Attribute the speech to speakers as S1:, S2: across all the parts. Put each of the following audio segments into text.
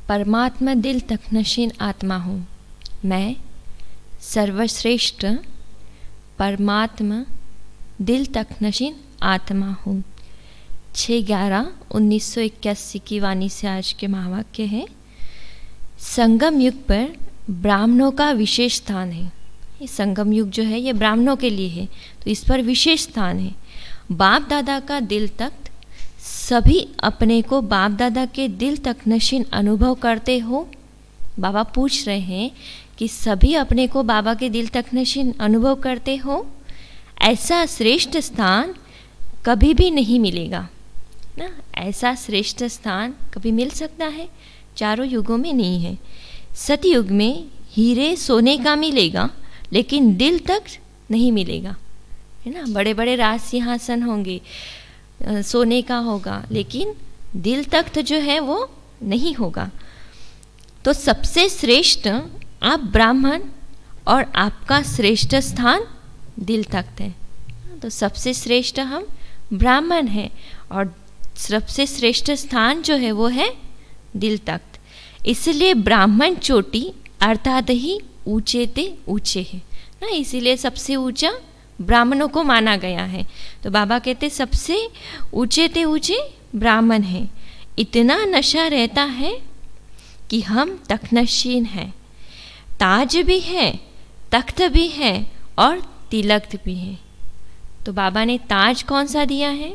S1: परमात्मा दिल तक नशीन आत्मा हूँ। मैं सर्वश्रेष्ठ परमात्मा दिल तक नशीन आत्मा हूँ। 6/11/1981 की वाणी से आज के महावाक्य है। संगम युग पर ब्राह्मणों का विशेष स्थान है। ये संगम युग जो है ये ब्राह्मणों के लिए है, तो इस पर विशेष स्थान है। बाप दादा का दिल तख्त, सभी अपने को बाप दादा के दिल तक नशीन अनुभव करते हो। बाबा पूछ रहे हैं कि सभी अपने को बाबा के दिल तक नशीन अनुभव करते हो। ऐसा श्रेष्ठ स्थान कभी भी नहीं मिलेगा ना। ऐसा श्रेष्ठ स्थान कभी मिल सकता है? चारों युगों में नहीं है। सतयुग में हीरे सोने का मिलेगा, लेकिन दिल तक नहीं मिलेगा, है ना। बड़े बड़े राज सिंहासन होंगे, सोने का होगा, लेकिन दिल तख्त जो है वो नहीं होगा। तो सबसे श्रेष्ठ आप ब्राह्मण और आपका श्रेष्ठ स्थान दिल तख्त है। तो सबसे श्रेष्ठ हम ब्राह्मण हैं और सबसे श्रेष्ठ स्थान जो है वो है दिल तख्त। इसलिए ब्राह्मण चोटी अर्थात ही ऊंचे ते ऊंचे है ना, इसीलिए सबसे ऊंचा ब्राह्मणों को माना गया है। तो बाबा कहते सबसे ऊंचे ते ऊंचे ब्राह्मण हैं। इतना नशा रहता है कि हम तख्तनशीन हैं। ताज भी है, तख्त भी है और तिलक भी है। तो बाबा ने ताज कौन सा दिया है?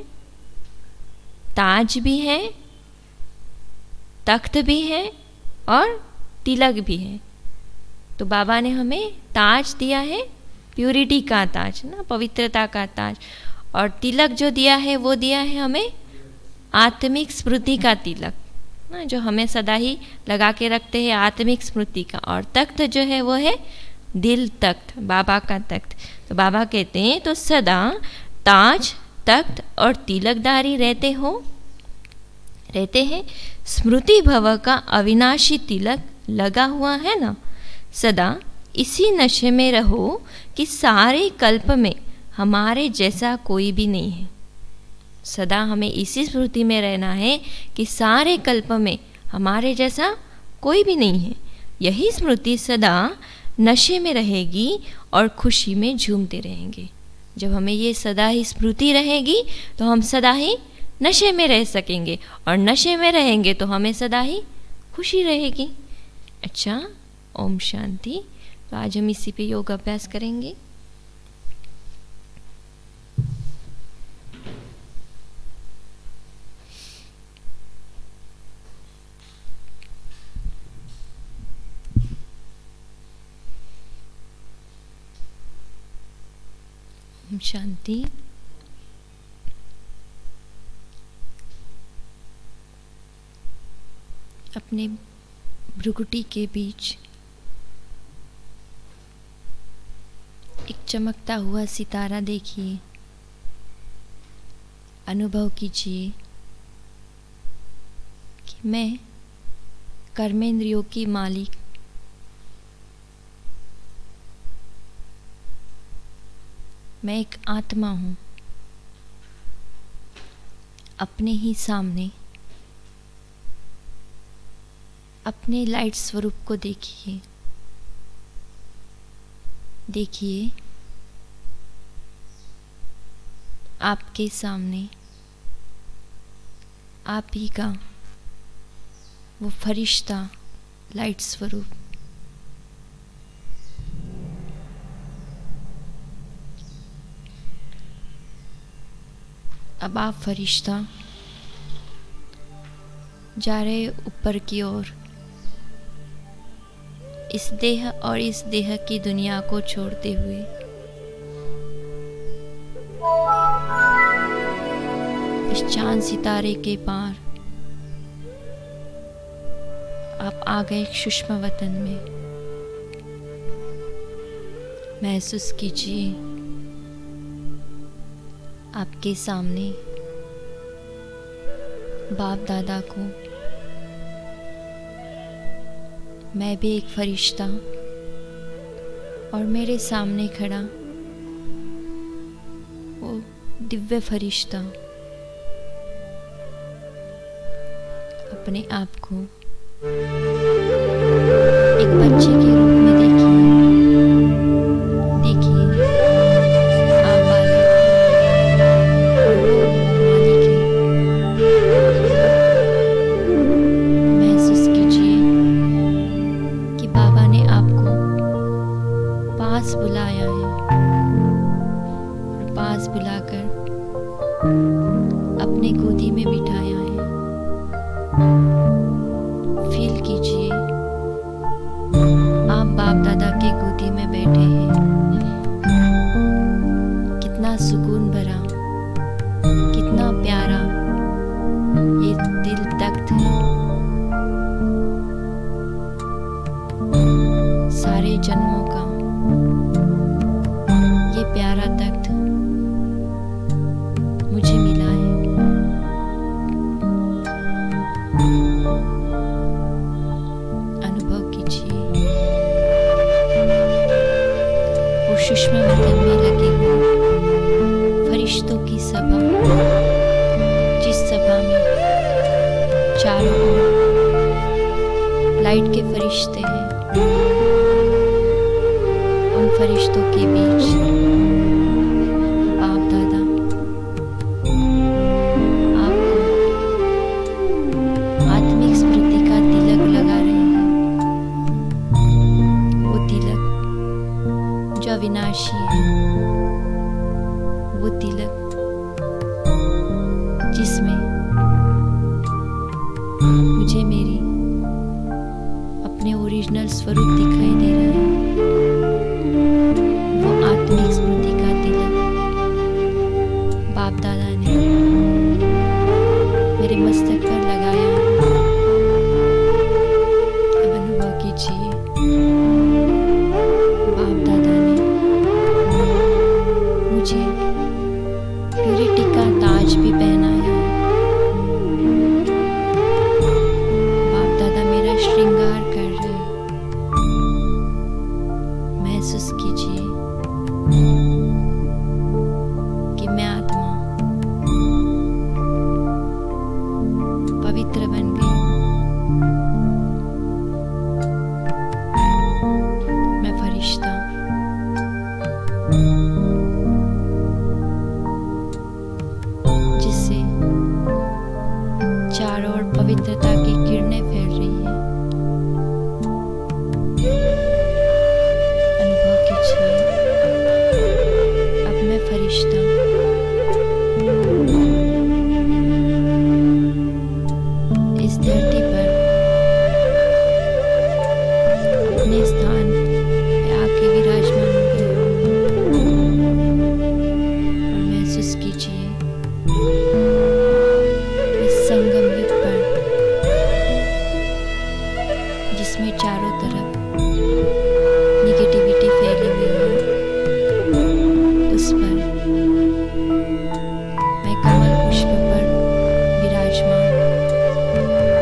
S1: ताज भी है, तख्त भी है और तिलक भी है। तो बाबा ने हमें ताज दिया है, प्यूरिटी का ताज ना, पवित्रता का ताज। और तिलक जो दिया है वो दिया है हमें आत्मिक स्मृति का तिलक ना, जो हमें सदा ही लगा के रखते हैं आत्मिक स्मृति का। और तख्त जो है वो है दिल तख्त, बाबा का तख्त। तो बाबा कहते हैं तो सदा ताज, तख्त और तिलकदारी रहते हैं। स्मृति भव का अविनाशी तिलक लगा हुआ है ना। सदा इसी नशे में रहो कि सारे कल्प में हमारे जैसा कोई भी नहीं है। सदा हमें इसी स्मृति में रहना है कि सारे कल्प में हमारे जैसा कोई भी नहीं है। यही स्मृति सदा नशे में रहेगी और खुशी में झूमते रहेंगे। जब हमें ये सदा ही स्मृति रहेगी तो हम सदा ही नशे में रह सकेंगे, और नशे में रहेंगे तो हमें सदा ही खुशी रहेगी। अच्छा, ओम शांति। तो आज हम इसी पे योग अभ्यास करेंगे। ओम शांति। अपने भ्रुकुटी के बीच एक चमकता हुआ सितारा देखिए। अनुभव कीजिए कि मैं कर्मेंद्रियों की मालिक, मैं एक आत्मा हूँ। अपने ही सामने अपने लाइट स्वरूप को देखिए। देखिए आपके सामने आप ही का वो फरिश्ता लाइट स्वरूप। अब आप फरिश्ता जा रहे ऊपर की ओर, इस देह और इस देह की दुनिया को छोड़ते हुए। इस चांद सितारे के पार आप आ गए एक सूक्ष्म वतन में। महसूस कीजिए आपके सामने बाप दादा को। मैं भी एक फरिश्ता और मेरे सामने खड़ा वो दिव्य फरिश्ता अपने आप को एक बच्चे के रूप में देखिए आप बालक और वो मालिक है। महसूस कीजिए कि बाबा ने आपको पास बुलाया है और पास बुलाकर अपने गोदी में बिठाया है। फील कीजिए आप बाप दादा के गोदी में बैठे हैं। कितना सुकून भरा, कितना प्यारा ये दिल तख्त है। सारे जन्मों का ये प्यारा तख्त मुझे मिला है। अनुभव कीजिए वो सुषमा वतन में लगी हुई फरिश्तों की सभा, जिस सभा में चारों ओर लाइट के फरिश्ते हैं। उन फरिश्तों के बीच बाप दादा आपको आत्मिक स्मृति का तिलक लगा रहे हैं। वो तिलक जो अविनाशी है, वो तिलक जिसमें मुझे मेरी अपने ओरिजिनल स्वरूप दिखाई दे रहा है। वो आत्मिक स्मृति का तिलक बाप दादा ने मेरे मस्तक पर लगाया है। अब अनुभव कीजिए बाप दादा ने मुझे प्यूरिटी का ताज भी पहनाया है। बाप दादा मेरा श्रृंगार कर रहे हैं। महसूस कीजिए कि मैं आत्मा पवित्र बन गई। मैं फरिश्ता जिससे चारों ओर पवित्रता की किरणें फैल रही है। अनुभव कीजिए अब मैं फरिश्ता इस धरती पर अपने स्थान पे आके विराजमान हो गया। और महसूस कीजिए इस संगम युग पर जिसमें चारों तरफ निगेटिविटी फैली हुई है, उस पर मैं कमल पुष्प पर विराजमान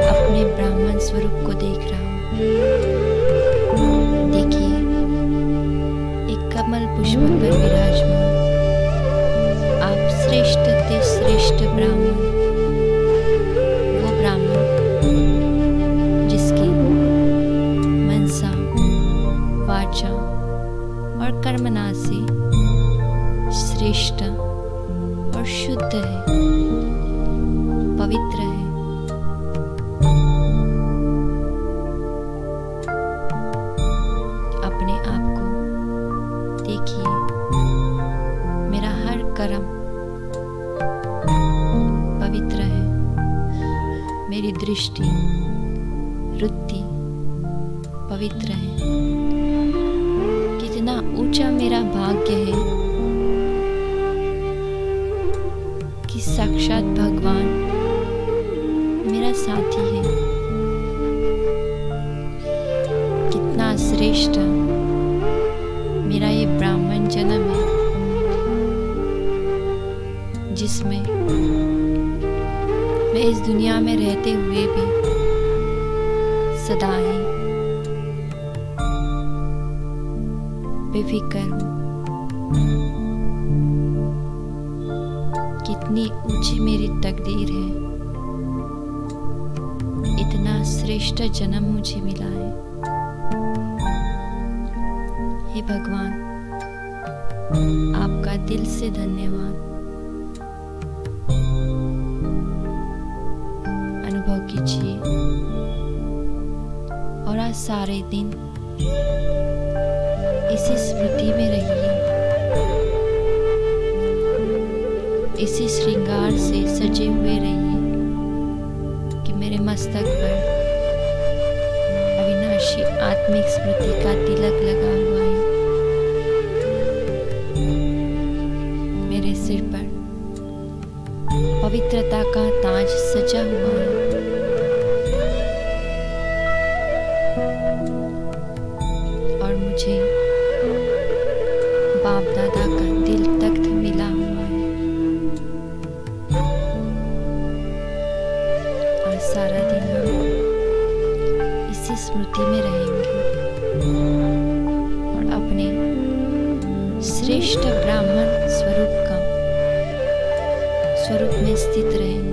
S1: अपने ब्राह्मण स्वरूप को देख रहा हूँ। देखिए एक कमल पुष्प पर विराजमान आप श्रेष्ठ ते श्रेष्ठ ब्राह्मण, वो ब्राह्मण जिसकी मनसा, वाचा और कर्मणा से श्रेष्ठ और शुद्ध है, पवित्र है। अपने आप को देखिए, मेरा हर कर्म पवित्र है। मेरी दृष्टि, वृत्ति पवित्र है। कितना ऊंचा मेरा भाग्य है कि साक्षात भगवान मेरा साथी है। कितना श्रेष्ठ मेरा ये ब्राह्मण जन्म है, जिसमें मैं इस दुनिया में रहते हुए भी सदा ही बेफिक्र हूँ। कितनी ऊंची मेरी तकदीर है, इतना श्रेष्ठ जन्म मुझे मिला है। हे भगवान, आपका दिल से धन्यवाद। अनुभव कीजिए और आज सारे दिन इसी स्मृति में रहिए, इसी श्रृंगार से सजे हुए रहिए कि मेरे मस्तक पर अविनाशी आत्मिक स्मृति का तिलक लगा हुआ है, मेरे सिर पर पवित्रता का ताज सजा हुआ है। और मुझे बाप दादा का दिल तख्त मिला हुआ है। और सारा दिन हम इसी स्मृति में रहेंगे और अपने श्रेष्ठ ब्राह्मण स्वरूप में स्थित रहेंगे।